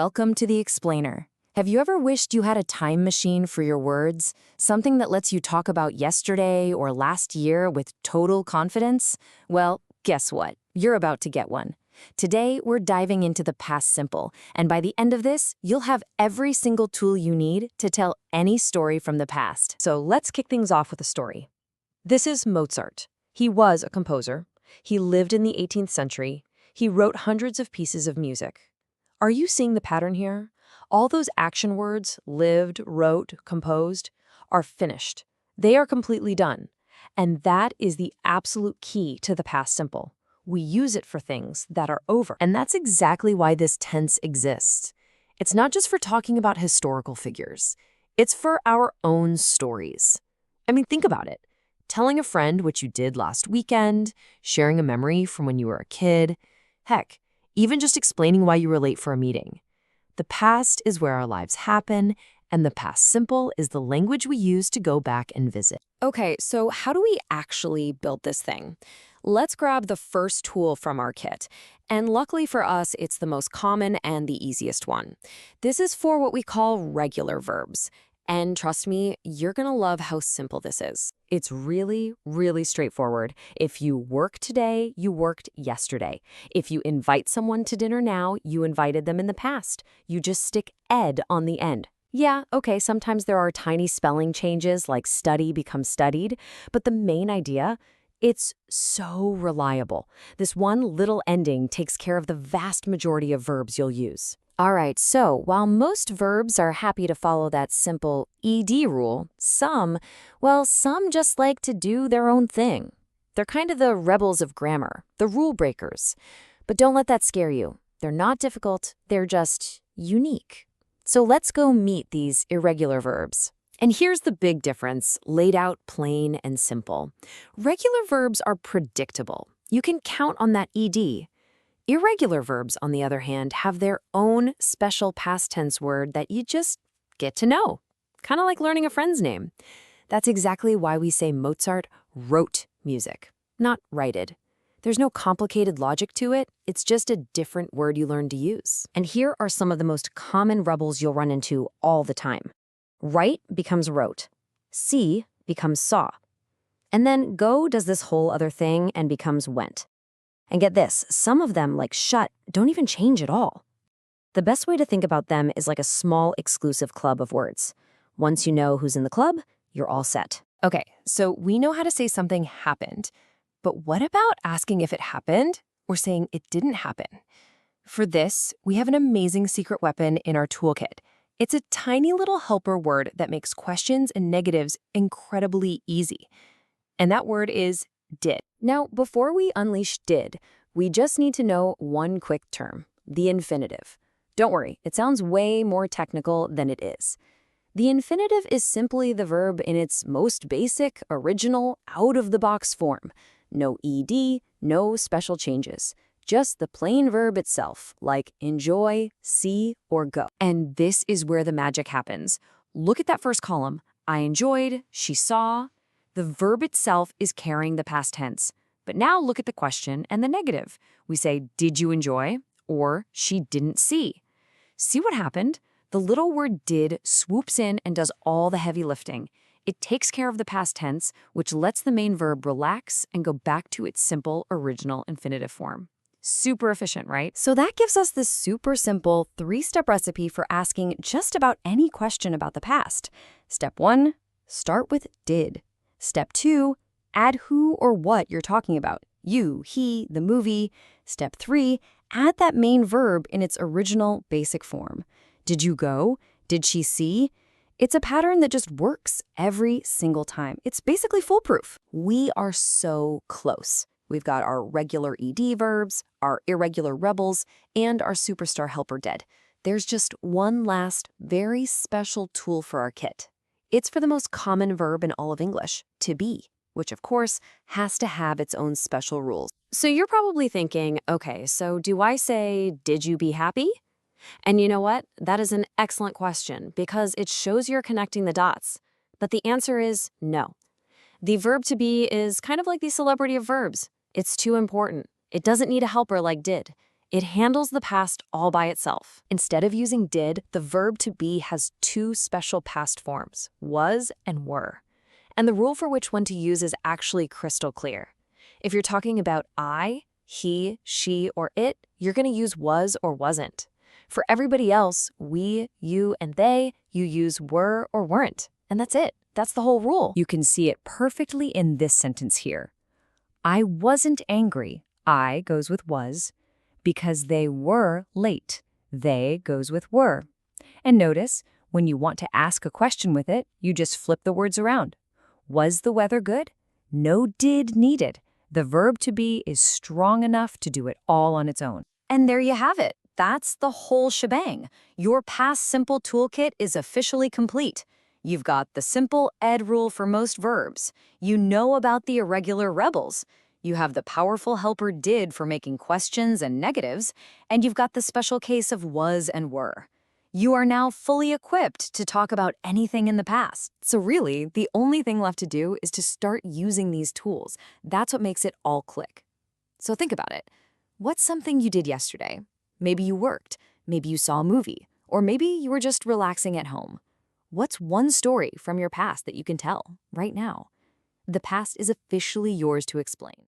Welcome to the Explainer. Have you ever wished you had a time machine for your words? Something that lets you talk about yesterday or last year with total confidence? Well, guess what? You're about to get one. Today, we're diving into the past simple, and by the end of this, you'll have every single tool you need to tell any story from the past. So let's kick things off with a story. This is Mozart. He was a composer. He lived in the 18th century. He wrote hundreds of pieces of music. Are you seeing the pattern here? All those action words, lived, wrote, composed, are finished. They are completely done. And that is the absolute key to the past simple. We use it for things that are over. And that's exactly why this tense exists. It's not just for talking about historical figures. It's for our own stories. I mean, think about it. Telling a friend what you did last weekend, sharing a memory from when you were a kid. Heck, even just explaining why you were late for a meeting. The past is where our lives happen, and the past simple is the language we use to go back and visit. Okay, so how do we actually build this thing? Let's grab the first tool from our kit. And luckily for us, it's the most common and the easiest one. This is for what we call regular verbs. And trust me, you're gonna love how simple this is. It's really, really straightforward. If you work today, you worked yesterday. If you invite someone to dinner now, you invited them in the past. You just stick ed on the end. Yeah, okay, sometimes there are tiny spelling changes like study becomes studied, but the main idea, it's so reliable. This one little ending takes care of the vast majority of verbs you'll use. All right, so while most verbs are happy to follow that simple ed rule, some just like to do their own thing. They're kind of the rebels of grammar, the rule breakers. But don't let that scare you. They're not difficult, they're just unique. So let's go meet these irregular verbs. And here's the big difference, laid out plain and simple. Regular verbs are predictable. You can count on that ed. Irregular verbs, on the other hand, have their own special past tense word that you just get to know. Kind of like learning a friend's name. That's exactly why we say Mozart wrote music, not righted. There's no complicated logic to it. It's just a different word you learn to use. And here are some of the most common rebels you'll run into all the time. Write becomes wrote. See becomes saw. And then go does this whole other thing and becomes went. And get this, some of them, like shut, don't even change at all. The best way to think about them is like a small exclusive club of words. Once you know who's in the club, you're all set. Okay, so we know how to say something happened. But what about asking if it happened or saying it didn't happen? For this, we have an amazing secret weapon in our toolkit. It's a tiny little helper word that makes questions and negatives incredibly easy. And that word is did. Now, before we unleash did, we just need to know one quick term, the infinitive. Don't worry, it sounds way more technical than it is. The infinitive is simply the verb in its most basic, original, out-of-the-box form. No ed, no special changes. Just the plain verb itself, like enjoy, see, or go. And this is where the magic happens. Look at that first column. I enjoyed, she saw. The verb itself is carrying the past tense. But now look at the question and the negative. We say, did you enjoy? Or she didn't see. See what happened? The little word did swoops in and does all the heavy lifting. It takes care of the past tense, which lets the main verb relax and go back to its simple, original infinitive form. Super efficient, right? So that gives us this super simple 3-step recipe for asking just about any question about the past. Step 1, start with did. Step 2, add who or what you're talking about. You, he, the movie. Step 3, add that main verb in its original basic form. Did you go? Did she see? It's a pattern that just works every single time. It's basically foolproof. We are so close. We've got our regular ed verbs, our irregular rebels, and our superstar helper dead. There's just one last, very special tool for our kit. It's for the most common verb in all of English, to be, which of course has to have its own special rules. So you're probably thinking, okay, so do I say, did you be happy? And you know what? That is an excellent question because it shows you're connecting the dots. But the answer is no. The verb to be is kind of like the celebrity of verbs. It's too important. It doesn't need a helper like did. It handles the past all by itself. Instead of using did, the verb to be has two special past forms, was and were. And the rule for which one to use is actually crystal clear. If you're talking about I, he, she, or it, you're going to use was or wasn't. For everybody else, we, you, and they, you use were or weren't. And that's it. That's the whole rule. You can see it perfectly in this sentence here. I wasn't angry. I goes with was. Because they were late. They goes with were. And notice, when you want to ask a question with it, you just flip the words around. Was the weather good? No did needed. The verb to be is strong enough to do it all on its own. And there you have it. That's the whole shebang. Your past simple toolkit is officially complete. You've got the simple ed rule for most verbs. You know about the irregular rebels. You have the powerful helper did for making questions and negatives, and you've got the special case of was and were. You are now fully equipped to talk about anything in the past. So really, the only thing left to do is to start using these tools. That's what makes it all click. So think about it. What's something you did yesterday? Maybe you worked, maybe you saw a movie, or maybe you were just relaxing at home. What's one story from your past that you can tell right now? The past is officially yours to explain.